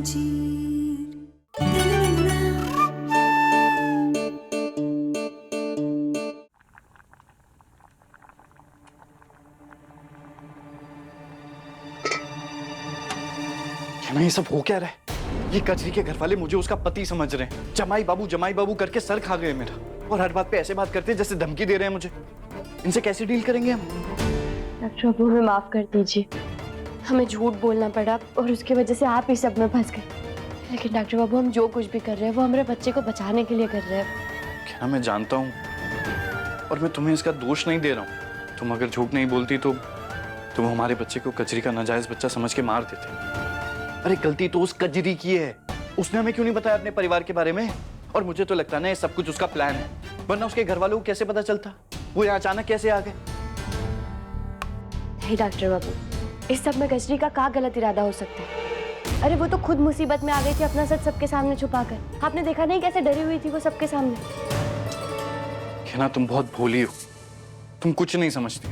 कहना ये सब हो क्या रहा है? ये कजरी के घर वाले मुझे उसका पति समझ रहे हैं। जमाई बाबू करके सर खा गए मेरा, और हर बात पे ऐसे बात करते हैं जैसे धमकी दे रहे हैं मुझे। इनसे कैसे डील करेंगे हम? डॉक्टर बाबू हमें माफ कर दीजिए, हमें झूठ बोलना पड़ा और उसकी वजह से आप ही सब में फंस गए। लेकिन डॉक्टर बाबू हम जो कुछ भी कर रहे हैं वो हमारे बच्चे को बचाने के लिए कर रहे हैं। क्या मैं जानता हूँ, और मैं तुम्हें इसका दोष नहीं दे रहा हूँ। तुम अगर झूठ नहीं बोलती तो तुम हमारे बच्चे को कजरी का नाजायज बच्चा समझ के मार देते। अरे गलती तो उस कजरी की है, उसने हमें क्यों नहीं बताया अपने परिवार के बारे में? और मुझे तो लगता है ना ये सब कुछ उसका प्लान है, वरना उसके घर वालों को कैसे पता चलता? वो यहाँ अचानक कैसे आ गए? नहीं डॉक्टर बाबू, इस सब में कजरी का क्या गलत इरादा हो सकता है? अरे वो तो खुद मुसीबत में आ गई थी अपना सच सबके सामने छुपाकर। आपने देखा नहीं कैसे डरी हुई थी वो सबके सामने? कहना तुम बहुत भोली हो, तुम कुछ नहीं समझती।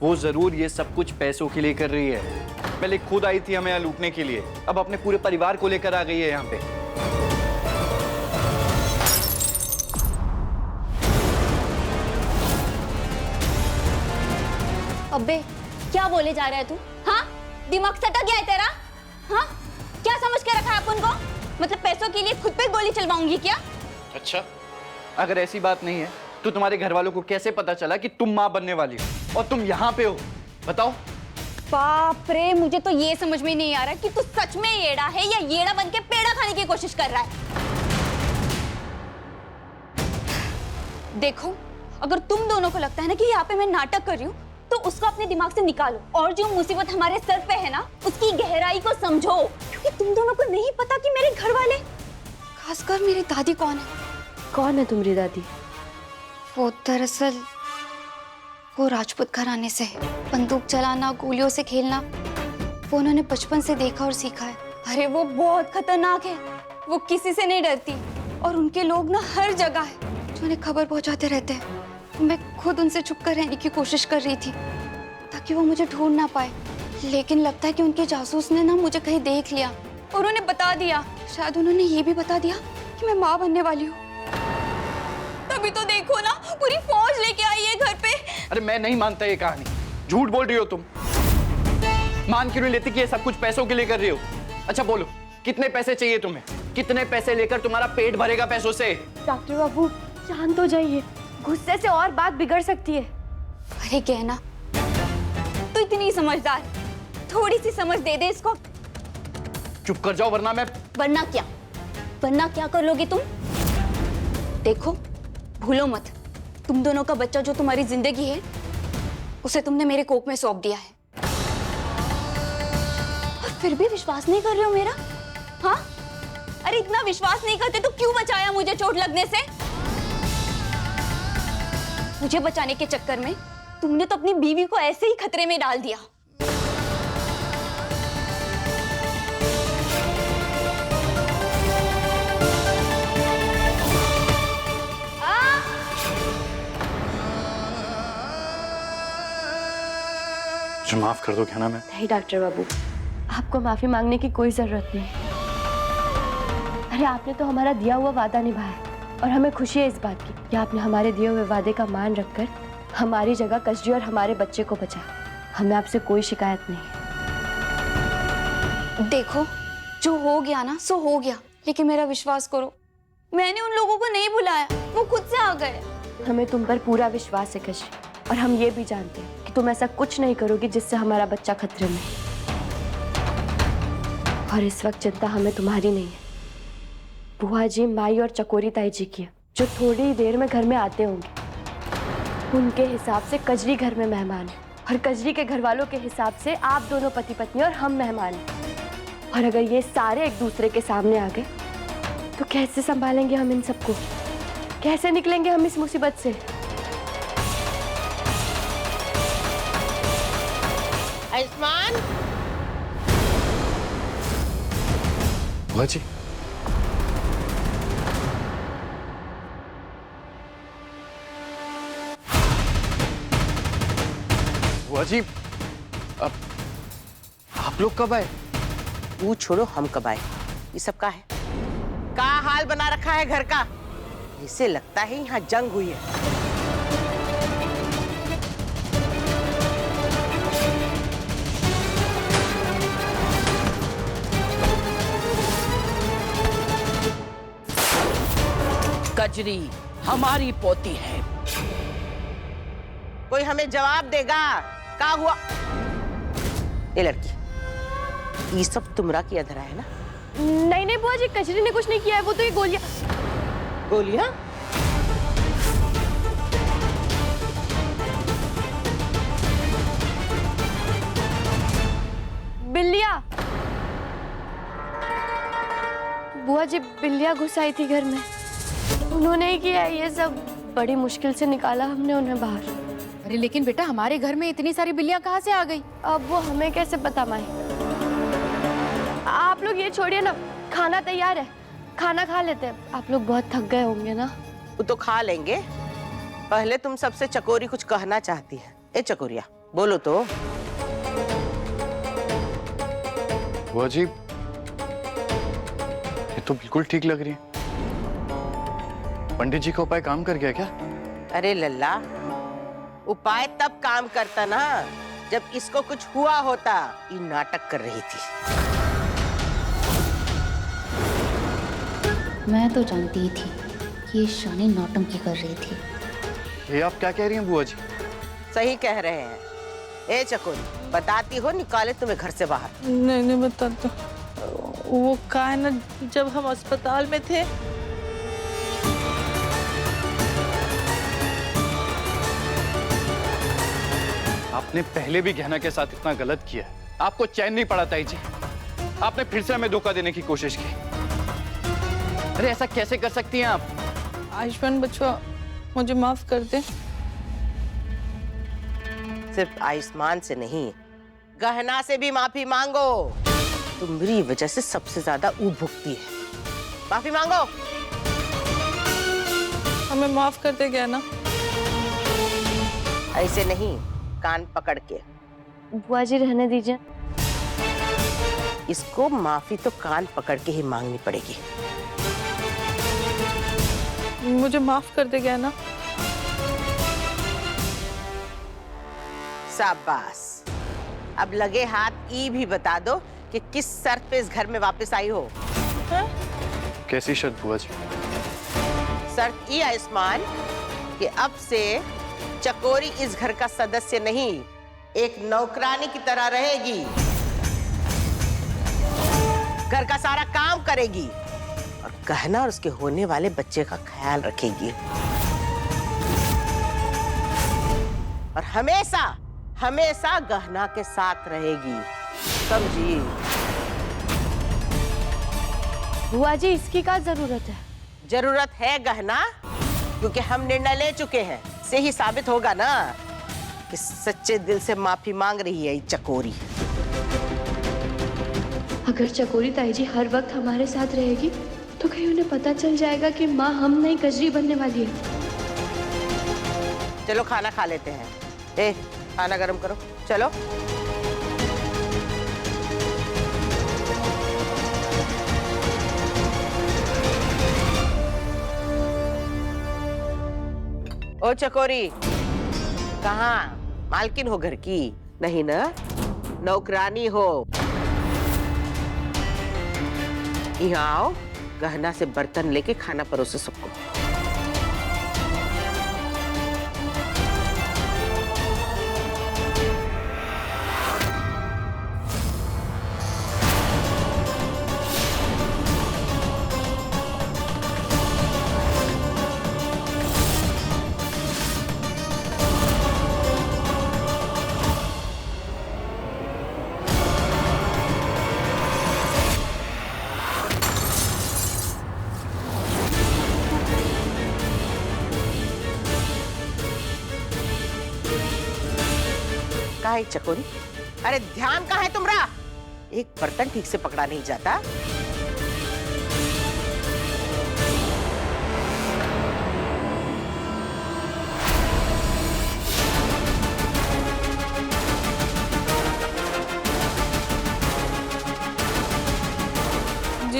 वो जरूर ये सब कुछ पैसों के लिए कर रही है। पहले खुद आई थी हमें यहाँ लूटने के लिए, अब अपने पूरे परिवार को लेकर आ गई है यहाँ पे। अबे क्या बोले जा रहा है तू? हाँ, दिमाग सटा गया है तेरा? हाँ, क्या समझ के रखा है अपन को? मतलब पैसों के लिए खुद पे गोली चलवाऊंगी क्या? अच्छा, अगर ऐसी बात नहीं है तो तुम्हारे घर वालों को कैसे पता चला कि तुम माँ बनने वाली हो और तुम यहाँ पे हो? बताओ। बाप रे, मुझे तो ये समझ में नहीं आ रहा कि तू सच में येड़ा है या येड़ा बन के पेड़ा खाने की कोशिश कर रहा है। देखो, अगर तुम दोनों को लगता है ना कि यहाँ पे मैं नाटक कर रही हूँ, तो उसको अपने दिमाग से निकालो और जो मुसीबत हमारे सर पे है ना, उसकी गहराई को समझो। क्योंकि तुम दोनों को नहीं पता कि मेरे घर वाले, खासकर मेरी दादी कौन है। कौन है तुम्हारी दादी? वो दरअसल वो राजपूत घराने से है। बंदूक चलाना, गोलियों से खेलना वो उन्होंने बचपन से देखा और सीखा है। अरे वो बहुत खतरनाक है, वो किसी से नहीं डरती और उनके लोग ना हर जगह है जो उन्हें खबर पहुंचाते रहते हैं। मैं खुद उनसे छुपकर रहने की कोशिश कर रही थी ताकि वो मुझे ढूंढ ना पाए, लेकिन लगता है कि उनके जासूस ने ना मुझे कहीं देख लिया और उन्हें बता दिया। शायद उन्होंने ये भी बता दिया कि मैं माँ बनने वाली हूँ। तभी तो देखो ना, पूरी फौज लेके आई है घर पे। अरे मैं नहीं मानता ये कहानी, झूठ बोल रही हो तुम। मान क्यों नहीं लेती कि ये सब कुछ पैसों के लिए कर रही हो? अच्छा बोलो, कितने पैसे चाहिए तुम्हें? कितने पैसे लेकर तुम्हारा पेट भरेगा पैसों से? डॉक्टर बाबू जान तो जाइए, गुस्से से और बात बिगड़ सकती है। अरे कहना तो इतनी समझदार, थोड़ी सी समझ दे दे इसको। चुप कर जाओ वरना मैं। वरना क्या कर लोगे तुम? देखो भूलो मत, तुम दोनों का बच्चा जो तुम्हारी जिंदगी है उसे तुमने मेरे कोख में सौंप दिया है और फिर भी विश्वास नहीं कर रहे हो मेरा? हाँ, अरे इतना विश्वास नहीं करते तो क्यों बचाया मुझे चोट लगने से? मुझे बचाने के चक्कर में तुमने तो अपनी बीवी को ऐसे ही खतरे में डाल दिया। मुझे माफ कर दो क्या ना। मैं नहीं डॉक्टर बाबू, आपको माफी मांगने की कोई जरूरत नहीं। अरे आपने तो हमारा दिया हुआ वादा निभाया और हमें खुशी है इस बात की कि आपने हमारे दिए हुए वादे का मान रखकर हमारी जगह कजरी और हमारे बच्चे को बचाया। हमें आपसे कोई शिकायत नहीं। देखो जो हो गया ना सो हो गया, लेकिन मेरा विश्वास करो, मैंने उन लोगों को नहीं बुलाया, वो खुद से आ गए। हमें तुम पर पूरा विश्वास है कजरी, और हम ये भी जानते हैं कि तुम ऐसा कुछ नहीं करोगी जिससे हमारा बच्चा खतरे में। और इस वक्त चिंता हमें तुम्हारी नहीं है, बुआ जी, माई और चकोरी ताई जी की है, जो थोड़ी देर में घर में आते होंगे। उनके हिसाब से कजरी घर में मेहमान है और कजरी के घर वालों के हिसाब से आप दोनों पति पत्नी और हम मेहमान हैं। और अगर ये सारे एक दूसरे के सामने आ गए तो कैसे संभालेंगे हम इन सबको? कैसे निकलेंगे हम इस मुसीबत से? आयुष्मान, बुआ जी, बुआ जी, आप लोग कब आए? तू छोड़ो, हम कब आए? ये सब का है? का हाल बना रखा है घर का? इसे लगता है यहाँ जंग हुई है। कजरी हमारी पोती है। कोई हमें जवाब देगा? का हुआ? ये लड़की, ये सब तुमरा किया धरा है ना? नहीं नहीं बुआ जी, कजरी ने कुछ नहीं किया है, वो तो ये गोलियां। गोलियां? बिल्लियां। बुआ जी, बिल्लियां घुस आई थी घर में, उन्होंने ही किया है ये सब। बड़ी मुश्किल से निकाला हमने उन्हें बाहर। अरे लेकिन बेटा, हमारे घर में इतनी सारी बिल्लियां कहाँ से आ गई? अब वो हमें कैसे पता माई? आप लोग ये छोड़िए ना, खाना तैयार है, खाना खा लेते हैं। आप लोग बहुत थक गए होंगे ना। वो तो खा लेंगे, पहले तुम सबसे चकोरी कुछ कहना चाहती है। ए चकोरिया, बोलो तो। बुआ जी, ये तो बिल्कुल ठीक लग रही है। पंडित जी का उपाय काम कर गया क्या? अरे लल्ला, उपाय तब काम करता ना जब इसको कुछ हुआ होता। ये नाटक कर रही थी। मैं तो जानती ही थी कि ये शानी नौटंकी कर रही थी। ये आप क्या कह रही हैं बुआ जी? सही कह रहे हैं। ए चकोरी, बताती हो निकाले तुम्हें घर से बाहर? नहीं बताता। वो का है ना, जब हम अस्पताल में थे, आपने पहले भी गहना के साथ इतना गलत किया है, आपको चैन नहीं पड़ा ताई जी। आपने फिर से हमें धोखा देने की कोशिश की। अरे ऐसा कैसे कर सकती हैं आप? आयुष्मान बच्चों, मुझे माफ कर दे। सिर्फ आयुष्मान से नहीं, गहना से भी माफी मांगो। तुम्हारी वजह से सबसे ज्यादा ऊ भुगती है। माफी मांगो। हमें माफ कर दे गया ना? ऐसे नहीं, कान पकड़ के। बुआ जी रहने दीजिए। इसको माफी तो कान पकड़ के ही मांगनी पड़ेगी। मुझे माफ कर दे गया ना? शाबाश। अब लगे हाथ ई भी बता दो कि किस शर्त पे इस घर में वापस आई हो? कैसी शर्त बुआ जी? शर्त ई आयुष्मान कि अब से चकोरी इस घर का सदस्य नहीं, एक नौकरानी की तरह रहेगी। घर का सारा काम करेगी और गहना और उसके होने वाले बच्चे का ख्याल रखेगी। और हमेशा हमेशा गहना के साथ रहेगी, समझी? बुआ जी, इसकी क्या जरूरत है? जरूरत है गहना, क्योंकि हम निर्णय ले चुके हैं। से ही साबित होगा ना कि सच्चे दिल से माफी मांग रही है ये चकोरी। अगर चकोरी ताई जी हर वक्त हमारे साथ रहेगी तो कहीं उन्हें पता चल जाएगा कि माँ हम नहीं कजरी बनने वाली है। चलो खाना खा लेते हैं। ए, खाना गरम करो, चलो। ओ चकोरी, कहाँ? मालकिन हो घर की? नहीं ना, नौकरानी हो। यहाँ आओ, गहना से बर्तन लेके खाना परोसे सबको। कहाँ है चकोरी? अरे ध्यान कहाँ है तुम्हारा? एक बर्तन ठीक से पकड़ा नहीं जाता।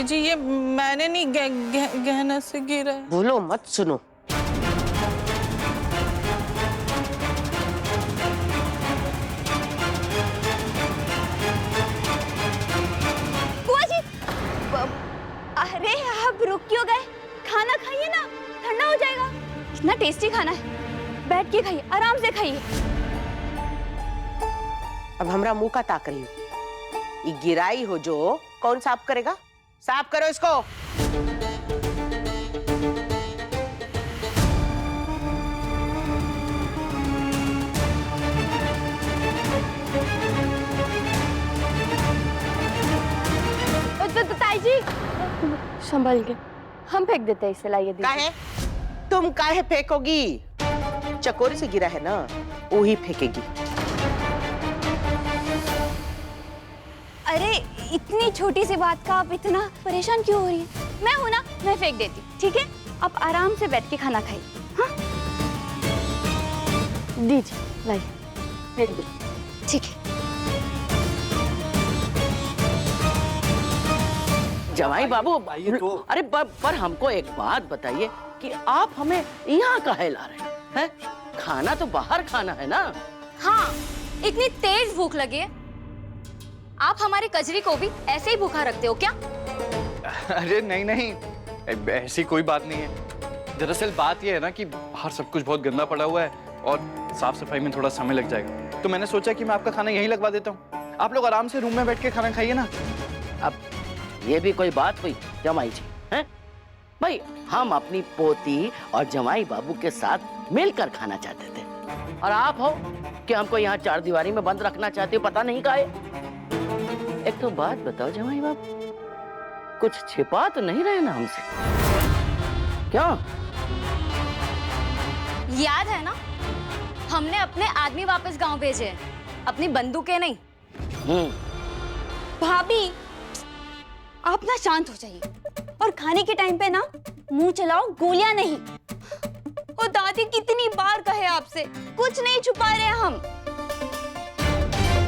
जी ये मैंने नहीं गहना से गिरा है। बोलो मत, सुनो। बुआ जी, अरे आप रुक क्यों गए? खाना खाइए ना, ठंडा हो जाएगा। इतना टेस्टी खाना है, बैठ के खाइए, आराम से खाइए। अब हमरा मुंह का ताक रही हो। ये गिराई हो जो, कौन साफ करेगा? साफ करो इसको। ताई जी संभल के, हम फेंक देते हैं इसे। लाइए दीदी। काहे? तुम काहे फेंकोगी? चकोरी से गिरा है ना, वो ही फेंकेगी। अरे इतनी छोटी सी बात का आप इतना परेशान क्यों हो रही हैं? मैं हूं ना, मैं फेंक देती, ठीक है? आप आराम से बैठ के खाना खाइए। हाँ दीजिए, लाइए फेंक दो। ठीक है। जवाई बाबू, अरे पर हमको एक बात बताइए कि आप हमें यहाँ काहे ला रहे हैं? खाना तो बाहर खाना है ना। हाँ, इतनी तेज भूख लगी है, आप हमारी कजरी को भी ऐसे ही भूखा रखते हो क्या? अरे नहीं नहीं, ऐसी कोई बात नहीं है। दरअसल बात यह है ना कि बाहर सब कुछ बहुत गंदा पड़ा हुआ है और साफ सफाई में थोड़ा समय लग जाएगा, तो मैंने सोचा कि मैं आपका खाना यहीं लगवा देता हूँ। आप लोग आराम से रूम में बैठ के खाना खाइए ना। अब ये भी कोई बात हुई जमाई जी? हैं भाई, हम अपनी पोती और जमाई बाबू के साथ मिलकर खाना चाहते थे, और आप हो कि हमको यहाँ चार दीवारी में बंद रखना चाहते हो, पता नहीं काहे। एक तो बात बताओ जमाई बाबू, कुछ छिपा तो नहीं रहे ना हमसे? क्या याद है ना, हमने अपने आदमी वापस गांव भेजे हैं, अपनी बंदूकें नहीं। भाभी, आप ना शांत हो जाइए, और खाने के टाइम पे ना मुंह चलाओ, गोलियां नहीं। और दादी कितनी बार कहे आपसे, कुछ नहीं छुपा रहे हम।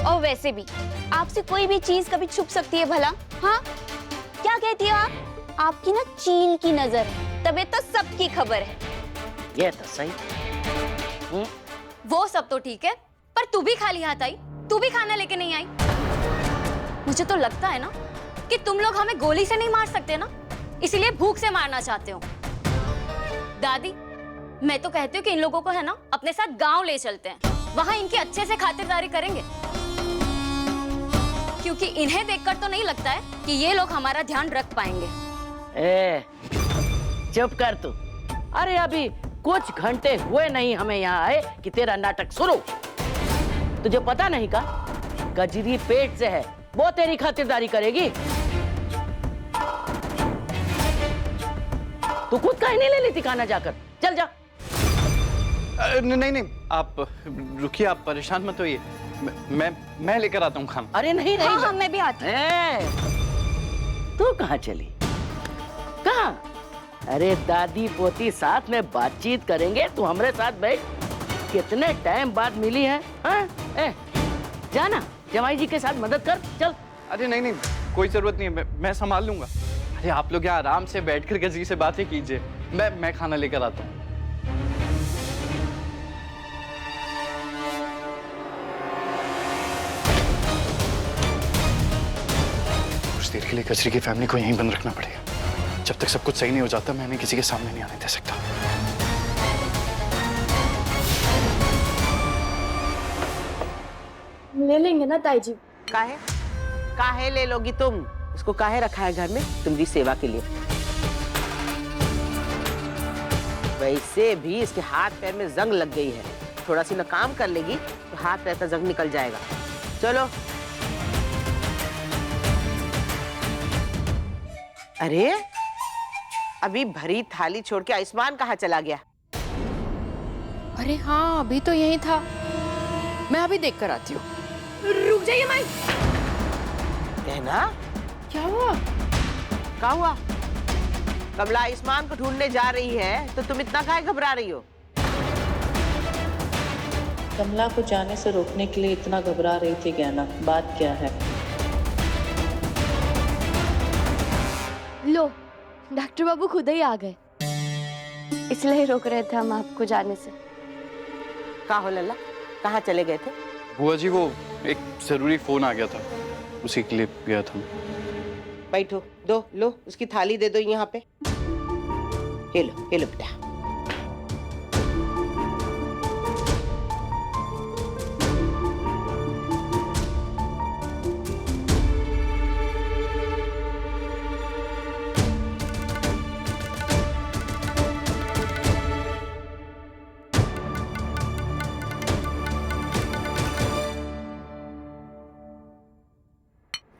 और वैसे भी आपसे कोई भी चीज कभी छुप सकती है भला? हाँ, क्या कहती हो आप? आपकी ना चील की नजर है, तबे तो सबकी खबर है। ये तो सही। वो सब तो ठीक है, पर तू भी खाली हाथ आई, तू भी खाना लेके नहीं आई। मुझे तो लगता है ना कि तुम लोग हमें गोली से नहीं मार सकते ना, इसीलिए भूख से मारना चाहते हो। दादी, मैं तो कहती हूँ कि इन लोगों को है ना अपने साथ गांव ले चलते हैं, वहां इनकी अच्छे से खातिरदारी करेंगे, क्योंकि इन्हें देखकर तो नहीं लगता है कि ये लोग हमारा ध्यान रख पाएंगे। चुप कर तू। अरे अभी कुछ घंटे हुए नहीं हमें यहाँ आए कि तेरा नाटक शुरू। तुझे पता नहीं का? कजरी पेट से है, वो तेरी खातिरदारी करेगी। तू खुद काहे नहीं ले लेती खाना जाकर? चल जा। नहीं नहीं, आप रुकिए, आप परेशान मत होइए, मैं लेकर आता हूँ खाना। अरे नहीं नहीं, हाँ, मैं भी आती हूँ। तू कहाँ चली? कहाँ? अरे दादी पोती साथ में बातचीत करेंगे, तू हमारे साथ बैठ। कितने टाइम बाद मिली है? हाँ? जाना जमाई जी के साथ मदद कर, चल। अरे नहीं नहीं, कोई जरूरत नहीं है, मैं संभाल लूंगा। अरे आप लोग यहाँ आराम से बैठकर कजरी से बातें कीजिए, मैं खाना लेकर आता हूँ। कुछ देर के लिए कजरी की फैमिली को यहीं बंद रखना पड़ेगा। जब तक सब कुछ सही नहीं हो जाता, मैं इन्हें किसी के सामने नहीं आने दे सकता। ले लेंगे ना ताई जी। काहे? काहे ले लोगी तुम? इसको काहे रखा है घर में? तुम्हारी सेवा के लिए। वैसे भी इसके हाथ पैर में जंग लग गई है, थोड़ा सी ना काम कर लेगी तो हाथ पैर का जंग निकल जाएगा। चलो। अरे अभी भरी थाली छोड़ के आयुष्मान कहाँ चला गया? अरे हाँ, अभी तो यही था, मैं अभी देख कर आती हूँ। रुक जाइए माई। कहना क्या हुआ? क्या हुआ? कमला आयुष्मान को ढूंढने जा रही है, तो तुम इतना काहे घबरा रही हो? कमला को जाने से रोकने के लिए इतना घबरा रही थी गहना, बात क्या है? लो, डॉक्टर बाबू खुद ही आ गए, इसलिए ही रोक रहे थे हम आपको जाने से। कहाँ हो लल्ला, कहाँ चले गए थे? बुआ जी वो एक जरूरी फोन आ गया था, उसी के लिए गया था। बैठो, दो लो उसकी थाली दे दो यहाँ पे। ये लो बेटा।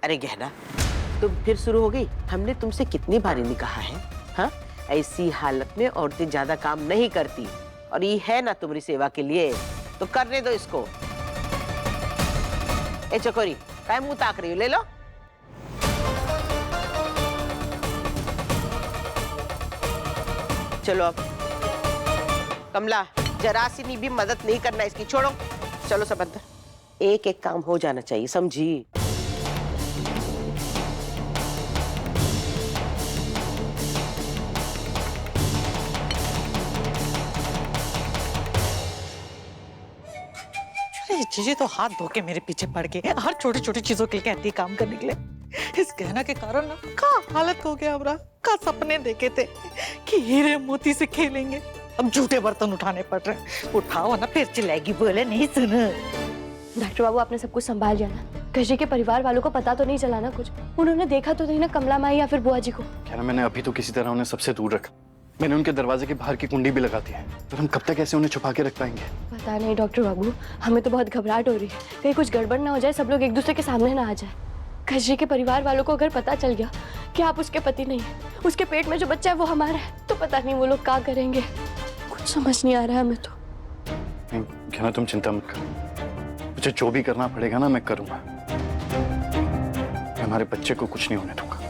अरे गहना, तुम फिर शुरू हो गई? हमने तुमसे कितनी बारी नहीं कहा है, हाँ? ऐसी हालत में औरतें ज्यादा काम नहीं करती, और ये है ना तुम्हारी सेवा के लिए, तो करने दो इसको। ए चकोरी, काय मुंह ताक रही हो? ले लो। चलो अब कमला, जरा सी भी मदद नहीं करना इसकी, छोड़ो। चलो सब अंदर, एक एक काम हो जाना चाहिए, समझी? ये चीजें तो हाथ धो के मेरे पीछे पड़ गई, हर छोटी छोटी चीजों के लिए कहती है काम करने के लिए। इस गहना के कारण ना का हालत हो गया हमारा, का सपने देखे थे कि हीरे मोती से खेलेंगे, अब झूठे बर्तन उठाने पड़ रहे हैं। उठाओ ना, फिर चिल्लाएगी, बोले नहीं सुन। डॉक्टर बाबू आपने सब कुछ संभाल लिया ना? कजरी के परिवार वालों को पता तो नहीं चला ना कुछ? उन्होंने देखा तो नहीं ना कमला माई या फिर बुआ जी को? क्या ना, मैंने अभी तो किसी तरह उन्हें सबसे दूर रखा। मैंने उनके दरवाजे के बाहर की कुंडी भी लगा दी है, पर हम कब तक ऐसे उन्हें छुपा के रख पाएंगे? पता नहीं डॉक्टर बाबू, हमें तो बहुत घबराहट हो रही है, कहीं कुछ गड़बड़ ना हो जाए, सब लोग एक दूसरे के सामने ना आ जाए। कजरी के परिवार वालों को अगर पता चल गया कि आप उसके पति नहीं है, उसके पेट में जो बच्चा है वो हमारा है, तो पता नहीं वो लोग क्या करेंगे। कुछ समझ नहीं आ रहा है हमें तो। क्या ना, तुम चिंता मत करो, मुझे जो भी करना पड़ेगा ना मैं करूंगा। मैं हमारे बच्चे को कुछ नहीं होने दूंगा।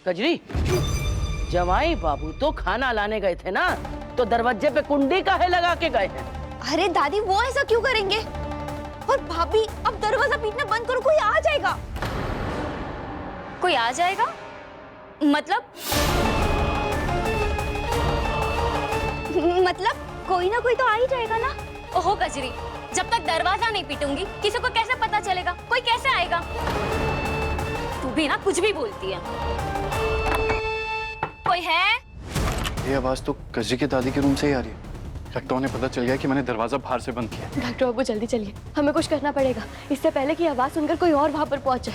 कजरी, जमाई बाबू तो खाना लाने गए थे ना, तो दरवाजे पे कुंडी काहे लगा के गए हैं? अरे दादी, वो ऐसा क्यों करेंगे? और भाभी, अब दरवाजा पीटना बंद करो, कोई आ जाएगा। कोई आ जाएगा? मतलब कोई ना कोई तो आ ही जाएगा ना। ओहो कजरी, जब तक दरवाजा नहीं पीटूंगी किसी को कैसे पता चलेगा? कोई कैसे आएगा? तू भी ना कुछ भी बोलती है। कोई है? ये आवाज तो कजरी के दादी के रूम से ही आ रही है। लगता है उन्हें पता चल गया कि मैंने दरवाजा बाहर से बंद किया। डॉक्टर बाबू जल्दी चलिए, हमें कुछ करना पड़ेगा, इससे पहले कि आवाज सुनकर कोई और वहां पर पहुंचे।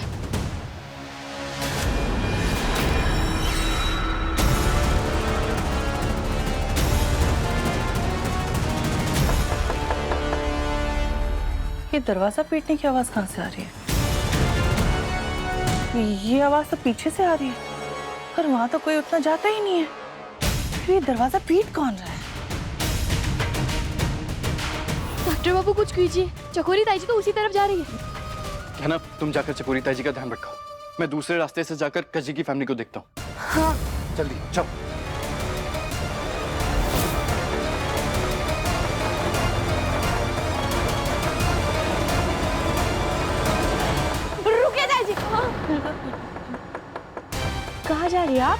ये दरवाजा पीटने की आवाज कहाँ से आ रही है? ये आवाज तो पीछे से आ रही है, पर वहां तो कोई उतना जाता ही नहीं है। फिर ये दरवाजा पीट कौन रहा है? डॉक्टर बाबू कुछ कीजिए, चकोरी ताई जी तो उसी तरफ जा रही है। क्या ना, तुम जाकर चकोरी ताई जी का ध्यान रखो, मैं दूसरे रास्ते से जाकर कजरी की फैमिली को देखता हूँ। हाँ जल्दी चलो। रुकिए ताई जी। कहाँ जा रही है आप?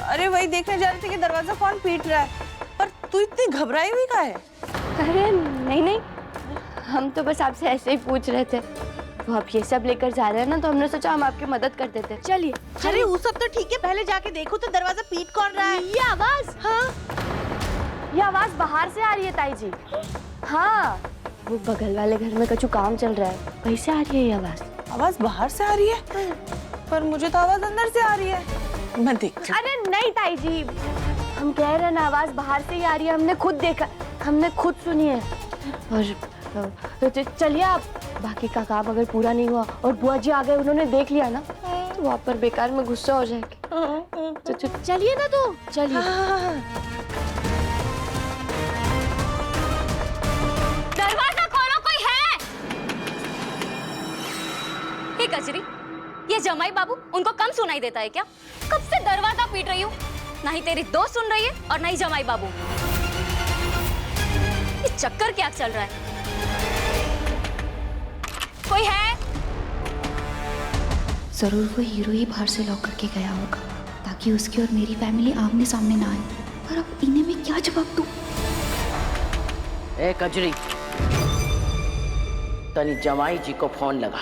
अरे वही देखने जा रहे थे कि दरवाजा कौन पीट रहा है, पर तू इतनी घबराई हुई का है? अरे नहीं नहीं, हम तो बस आपसे ऐसे ही पूछ रहे थे। वो आप ये सब लेकर जा रहे हैं ना, तो हमने सोचा हम आपकी मदद कर देते। चलिए। अरे वो सब तो ठीक है, पहले जाके देखो तो दरवाजा पीट कौन रहा है। ये आवाज, हाँ ये आवाज बाहर से आ रही है ताई जी। हाँ, वो बगल वाले घर में कछु काम चल रहा है, वहीं से आ रही है ये आवाज। आवाज बाहर से आ रही है, पर मुझे तो आवाज अंदर से आ रही है। मैं देखती हूँ। अरे नहीं ताई जी, हम कह रहे हैं ना आवाज बाहर से ही आ रही है, हमने खुद देखा, हमने खुद सुनी है। और चलिए आप, बाकी का काम अगर पूरा नहीं हुआ और बुआ जी आ गए, उन्होंने देख लिया ना, तो वहाँ पर बेकार में गुस्सा हो जाएगी। तो चलिए ना, तो चलिए। दरवाजा खोलो, कोई है? ये कजरी, ये जमाई बाबू, उनको कम सुनाई देता है क्या? कब से दरवाजा पीट रही हूँ, ना ही तेरी दोस्त सुन रही है और ना ही जमाई बाबू। ये चक्कर क्या चल रहा है? कोई है? जरूर वो हीरो ही बाहर से लॉक करके गया होगा ताकि उसकी और मेरी फैमिली आमने सामने ना आए। पर अब इन्हें मैं क्या जवाब दूं? ए कजरी, तनी जमाई जी को फोन लगा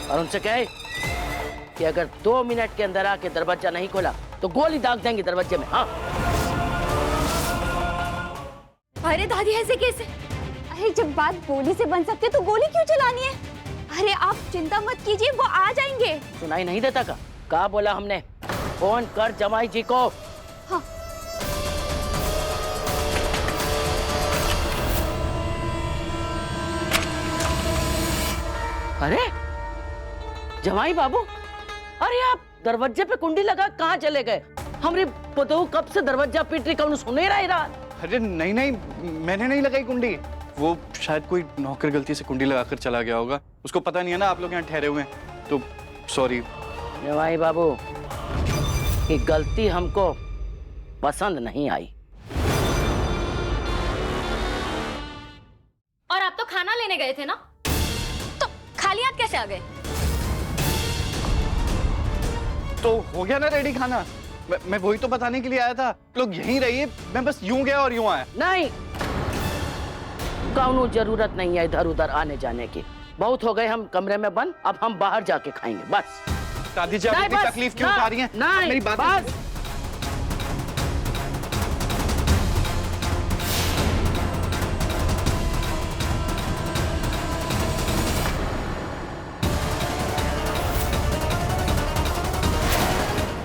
और उनसे कहे कि अगर 2 मिनट के अंदर आके दरवाजा नहीं खोला तो गोली दाग देंगे दरवाजे में। हाँ, अरे दादी ऐसे कैसे? अरे जब बात गोली से बन सकती है तो गोली क्यों चलानी है? अरे आप चिंता मत कीजिए, वो आ जाएंगे। सुनाई नहीं देता का बोला हमने? फोन कर जमाई जी को। हाँ। अरे जमाई बाबू, अरे आप दरवाजे पे कुंडी लगा कहाँ चले गए? हमारी पतोह कब से दरवाजा पीट रही, कौन सुने रहा? अरे नहीं नहीं, मैंने नहीं लगाई कुंडी। वो शायद कोई नौकर गलती से कुंडी लगाकर चला गया होगा, उसको पता नहीं है ना आप लोग यहाँ ठहरे हुए हैं, तो सॉरी। जमाई बाबू, ये गलती हमको पसंद नहीं आई। और आप तो खाना लेने गए थे ना, तो खाली हाथ कैसे आ गए? तो हो गया ना रेडी खाना, मैं वही तो बताने के लिए आया था। लोग यहीं रहिए, मैं बस यूं गया और यूं आया। नहीं, कौनो जरूरत नहीं है इधर उधर आने जाने की। बहुत हो गए हम कमरे में बंद, अब हम बाहर जाके खाएंगे बस। दादी जी, आप इतनी तकलीफ क्यों उठा रही हैं? नहीं, मेरी बात बस।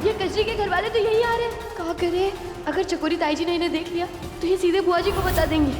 ये कजरी के घर वाले तो यहीं आ रहे हैं। क्या करे? अगर चकोरी ताई जी ने इन्हें देख लिया तो ये सीधे बुआ जी को बता देंगे।